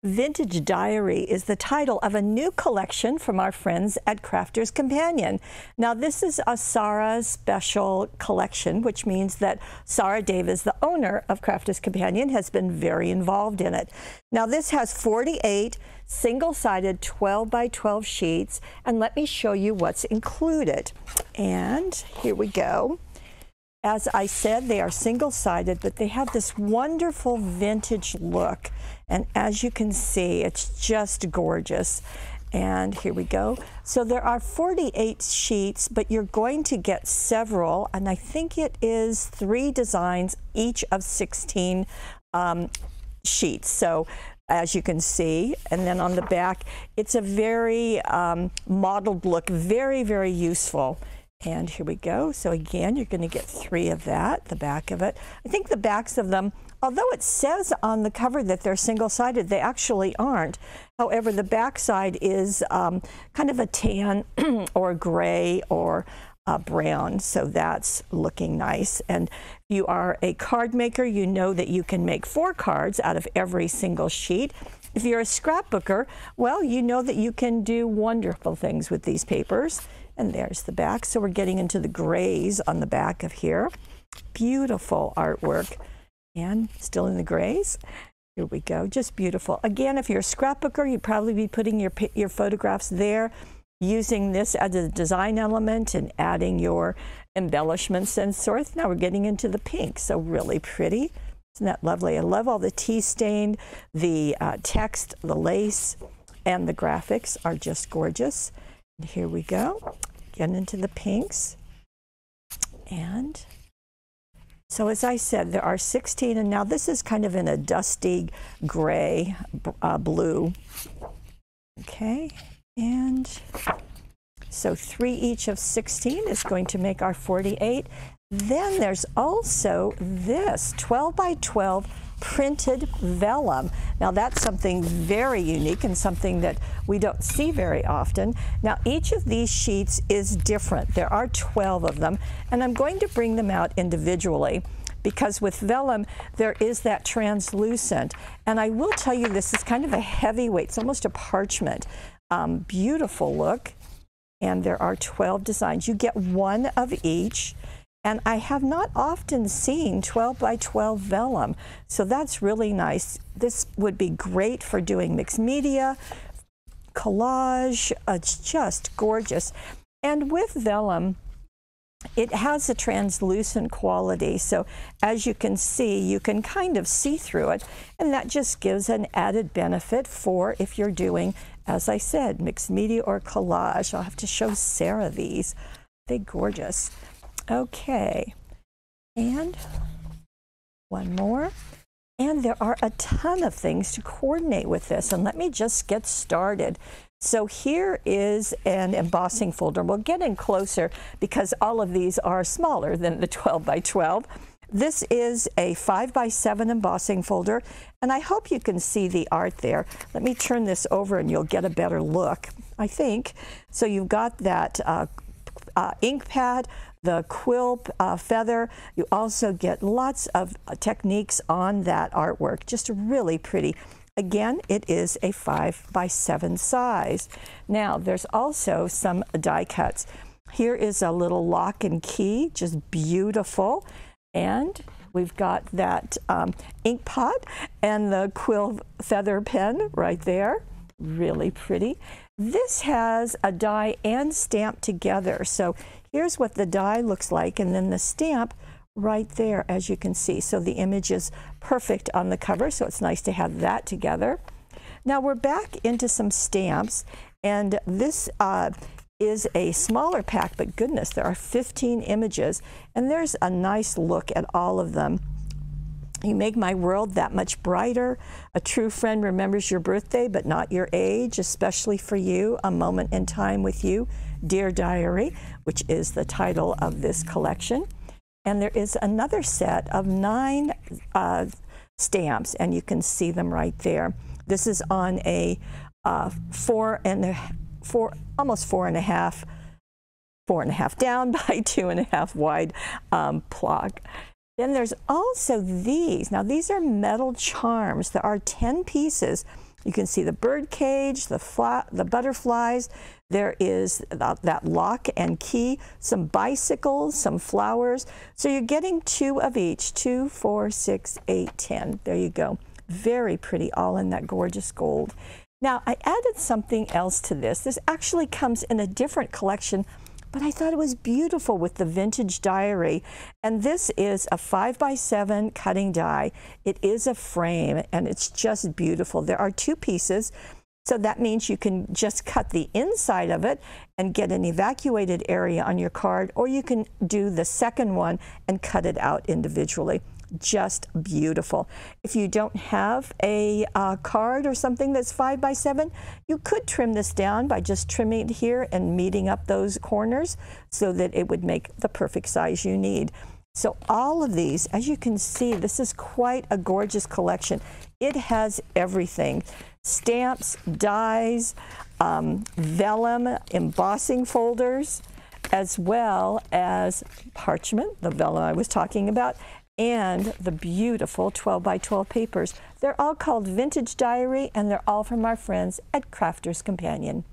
Vintage Diary is the title of a new collection from our friends at Crafter's Companion. Now, this is a Sarah special collection, which means that Sarah Davis, the owner of Crafter's Companion, has been very involved in it. Now, this has 48 single-sided 12 by 12 sheets, and let me show you what's included. And here we go. As I said, they are single-sided, but they have this wonderful vintage look. And as you can see, it's just gorgeous. And here we go. So there are 48 sheets, but you're going to get several, and I think it is 3 designs, each of 16 sheets. So as you can see, and then on the back, it's a very modeled look, very, very useful. And here we go. So again, you're going to get 3 of that, the back of it. I think the backs of them, although it says on the cover that they're single-sided, they actually aren't. However, the back side is kind of a tan or gray or brown, so that's looking nice. And if you are a card maker, you know that you can make 4 cards out of every single sheet. If you're a scrapbooker, well, you know that you can do wonderful things with these papers. And there's the back. So we're getting into the grays on the back of here. Beautiful artwork. And still in the grays. Here we go. Just beautiful. Again, if you're a scrapbooker, you'd probably be putting your photographs there, using this as a design element and adding your embellishments and so forth. Now we're getting into the pink. So really pretty. Isn't that lovely? I love all the tea stain, the text, the lace, and the graphics are just gorgeous. And here we go, getting into the pinks. And so as I said, there are 16, and now this is kind of in a dusty gray blue. Okay, and so 3 each of 16 is going to make our 48. Then there's also this 12 by 12 printed vellum. Now that's something very unique and something that we don't see very often. Now each of these sheets is different. There are 12 of them, and I'm going to bring them out individually because with vellum there is that translucent, and I will tell you this is kind of a heavyweight, it's almost a parchment. Beautiful look, and there are 12 designs. You get 1 of each. And I have not often seen 12 by 12 vellum, so that's really nice. This would be great for doing mixed media, collage. It's just gorgeous. And with vellum, it has a translucent quality, so as you can see, you can kind of see through it, and that just gives an added benefit for if you're doing, as I said, mixed media or collage. I'll have to show Sarah these. They're gorgeous. Okay, and one more. And there are a ton of things to coordinate with this, and let me just get started. So here is an embossing folder. We'll get in closer because all of these are smaller than the 12 by 12. This is a 5 by 7 embossing folder, and I hope you can see the art there. Let me turn this over and you'll get a better look, I think. So you've got that ink pad, the quill feather. You also get lots of techniques on that artwork. Just really pretty. Again, it is a 5 by 7 size. Now, there's also some die cuts. Here is a little lock and key, just beautiful. And we've got that ink pot and the quill feather pen right there. Really pretty. This has a die and stamp together. So here's what the die looks like, and then the stamp right there, as you can see. So the image is perfect on the cover, so it's nice to have that together. Now we're back into some stamps, and this is a smaller pack, but goodness, there are 15 images, and there's a nice look at all of them. You make my world that much brighter. A true friend remembers your birthday, but not your age, especially for you. A moment in time with you, Dear Diary, which is the title of this collection. And there is another set of 9 stamps, and you can see them right there. This is on a almost 4.5 down by 2.5 wide block. Then there's also these. Now these are metal charms. There are 10 pieces, You can see the bird cage, the butterflies. There is that lock and key, some bicycles, some flowers. So you're getting 2 of each, 2, 4, 6, 8, 10. There you go. Very pretty, all in that gorgeous gold. Now, I added something else to this. This actually comes in a different collection, but I thought it was beautiful with the vintage diary. And this is a 5x7 cutting die. It is a frame, and it's just beautiful. There are 2 pieces, so that means you can just cut the inside of it and get an evacuated area on your card, or you can do the second one and cut it out individually. Just beautiful. If you don't have a card or something that's 5x7, you could trim this down by just trimming it here and meeting up those corners so that it would make the perfect size you need. So all of these, as you can see, this is quite a gorgeous collection. It has everything: stamps, dies, vellum, embossing folders, as well as parchment, the vellum I was talking about, and the beautiful 12x12 papers. They're all called Vintage Diary, and they're all from our friends at Crafters Companion.